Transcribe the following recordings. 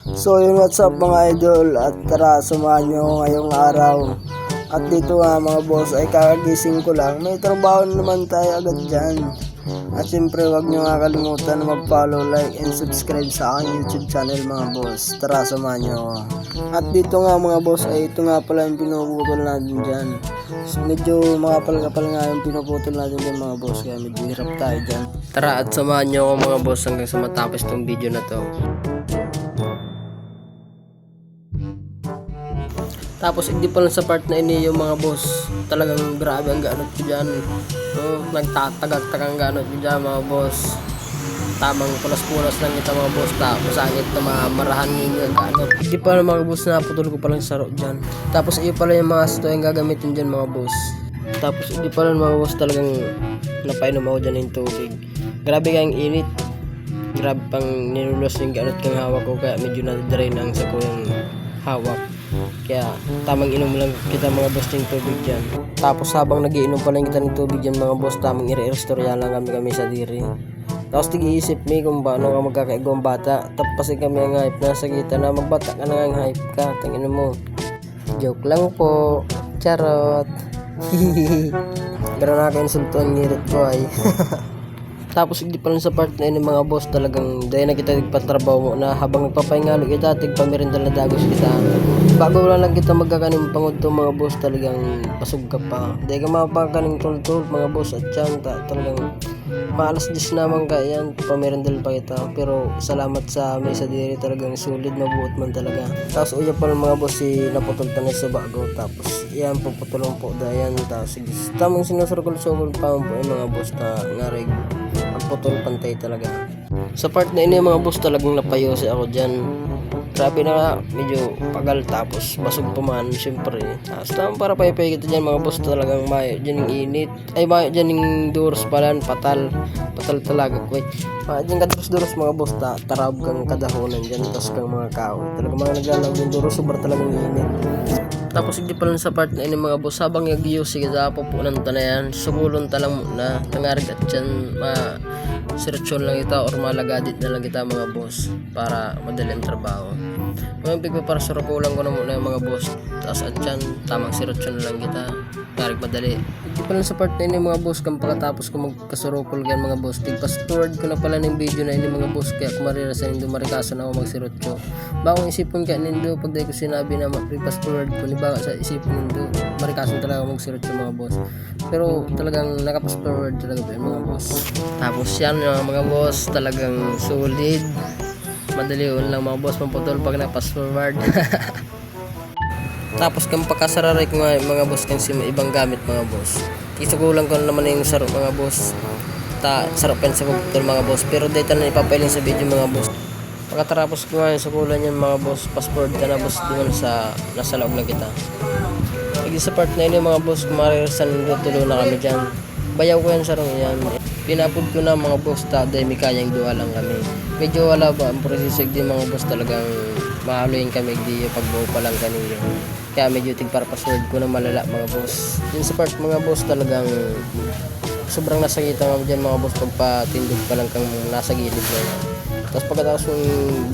So yun, what's up mga idol, at tara samahan nyo ako ngayong araw. At dito nga mga boss ay kakagising ko lang, may trabaho naman tayo agad dyan. At syempre wag nyo nga kalimutan na mag-follow, like, and subscribe sa aking YouTube channel mga boss. Tara samahan nyo ako. At dito nga mga boss ay ito nga pala yung pinuputol natin dyan. So, medyo makapal-kapal nga yung pinuputol natin dyan mga boss, kaya medyo hirap tayo dyan. Tara at samahan nyo ako mga boss hanggang sa matapos tong video na to. Tapos hindi pa lang sa part na ini yung mga boss, talagang grabe ang ganot ko dyan. Nagtatagag-tagang ganot ko dyan mga boss. Tamang punas-punas lang kita mga boss, tapos sakit na mamarahan ninyo ang ganot. Hindi pa lang mga boss, naputol ko palang saro dyan. Tapos iyo pala yung mga sito yung gagamitin dyan mga boss. Tapos hindi pa lang mga boss, talagang napainom ako dyan ng tubig. Grabe kayang init. Grabe pang nilulos yung ganot kang hawak ko, kaya medyo nadidrain ang sa ko yung hawak. Kaya tamang inom lang kita mga boss ng tubig dyan. Tapos habang nagiinom pa lang kita ng tubig dyan mga boss, tamang i-restorya lang kami sa diri. Tapos tig-iisip mi kung paano ka magkakaigawang bata. Tapos kami ang hype na sa kita na magbata ka na ang hype ka. Tangin mo. Joke lang po. Charot. Pero nakaka-insulto ang ngirit ko ay. Tapos hindi pa lang sa part na yun mga boss, talagang dahil na kita nagpatrabaho mo na habang nagpapahingalo kita, tigpamerindal na dagos kita. Bago lang kita magkakaning pangod to mga boss, talagang pasog ka pa. Dahil ka mapakaning tultul mga boss at yan, talagang maalas 10 naman ka yan, pamerindal pa kita. Pero salamat sa may sa diri, talagang sulit, mabuot man talaga. Tapos uya pa lang mga boss, si naputol tanay sa bago. Tapos yan, puputulong po dayan. Tapos sige, tamang sinusukol-sukol pa po yung mga boss na ngarig. Ang putol pantay talaga. Sa part na ini mga boss, talagang napayose ako dyan. Grabe na nga, medyo pagal tapos basog pa man syempre. Tapos tamang para paypay kita dyan mga boss, talagang mayo dyan yung init. Ay mayo dyan yung duros pala, patal talaga ko. Mayo dyan kaduros-duros mga boss, tarab kang kadahonan dyan, tapos kang mga kao. Talagang mga naglalag yung duros, sobrang talagang init. Tapos hindi pa lang sa part na ini mga boss, habang nag-use kita pupunan ta na yan, sugulon ta lang muna, tangarig at dyan siretsyon lang kita or malagadit na lang kita mga boss para madali ang trabaho. Mga pigpaparasurukulan ko na muna yung mga boss, tapos at dyan tamang siretsyon lang kita, tangarig madali. Hindi pa lang sa part na ini mga boss, kung pagkatapos ko magkasurukul gan mga boss, tigpas forward ko na pala ng video na ini mga boss, kaya kumarira sa nindo marikaso na ako magsirotso. Bakong isipon ka nindo, pag di ko sinabi na tigpas forward ko, baka sa isipin nindo marikaso talaga magsirotso mga boss. Pero talagang nakapas forward talaga po yung mga boss. Tapos yan mga boss, talagang solid, madali lang mga boss mamputol pag napas forward. Tapos kung pagkasararay ko nga mga boss kung ibang gamit mga boss, isugulan ko naman yung saro mga boss, sarap yan sa pagputol mga boss. Pero dito na ipapailing sa video mga boss. Pagkatapos ko nga yung sugulan yan mga boss, passport ka na boss, doon sa nasa loob lang kita. Pag sa part na yun mga boss, kumarisan tulo na kami dyan. Bayaw ko yan sarong yan. Pinapod ko na mga boss, dahil may kayang duwa lang kami. Medyo wala ba ang prosesig din mga boss, talagang mahaluin kami di pagbuo pa lang kanino. Kaya medyo tigparapasword ko na malala mga boss. Yun sa part mga boss, talagang sobrang nasagita nga dyan mga boss, pagpatindog pa lang kang nasa gilid na. Tapos pagkatapos yung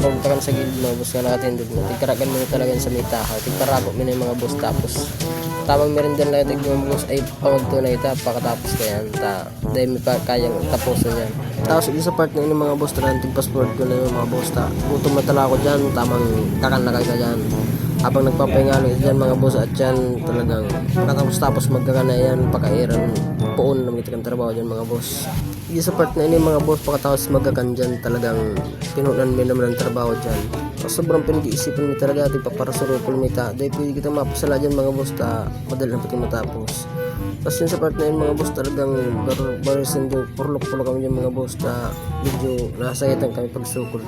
bagtakan sa gilid mga boss na nakatindog mo, tigkaragan mo na talaga sa may tahaw, tigkarako mo na yung mga boss. Tapos tamang merindal na yung mga boss ay pamagto na kita pagkatapos kaya dahil may kayang tapuso yan. Tapos isa part na yun mga boss, talagang tigpassport ko na yung mga boss, gutom na tala ako dyan, tamang takan na kayo dyan habang nagpapahingalo dyan mga boss. At dyan talagang pagkatapos magkakana yan, pakairan poon na magkita kang trabaho dyan mga boss. Isa part na yun mga boss, pagkatapos magkakan dyan, talagang pinunan mo naman ang trabaho dyan. Sobrang pinag-iisipan mo talaga ating paparasarupol mo ita, dahil pwede kita mapasala dyan mga boss, madali na pati matapos. Tapos yun sa part na yun mga boss, talagang barisan dyan, purlok-purlok kami dyan mga boss, medyo nasayitan kami pagsukol.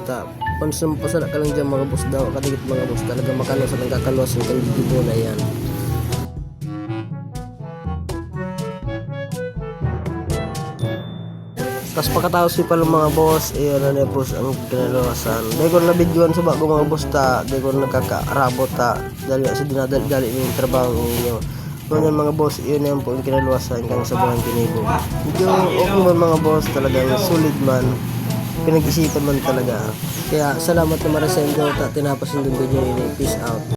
Pansang pasala ka lang dyan mga boss daw, kadigit mga boss, talagang makalos at nagkakaluwas yung kandidibo na yan. Tapos pagkatapos yung pala mga boss, ayun na boss ang kinalawasan. Dahil ko na videoan sa bago mga boss, dahil ko nagkakarabot dahil sa dinadali yung trabaho ninyo. Ganyan mga boss, yun na po yung kinalawasan kang sa buhay kinibo. Medyo okay man mga boss, talagang solid man. pinag-isipan man talaga. Kaya salamat naman sa inyo at tinapos yung video ini. Peace out.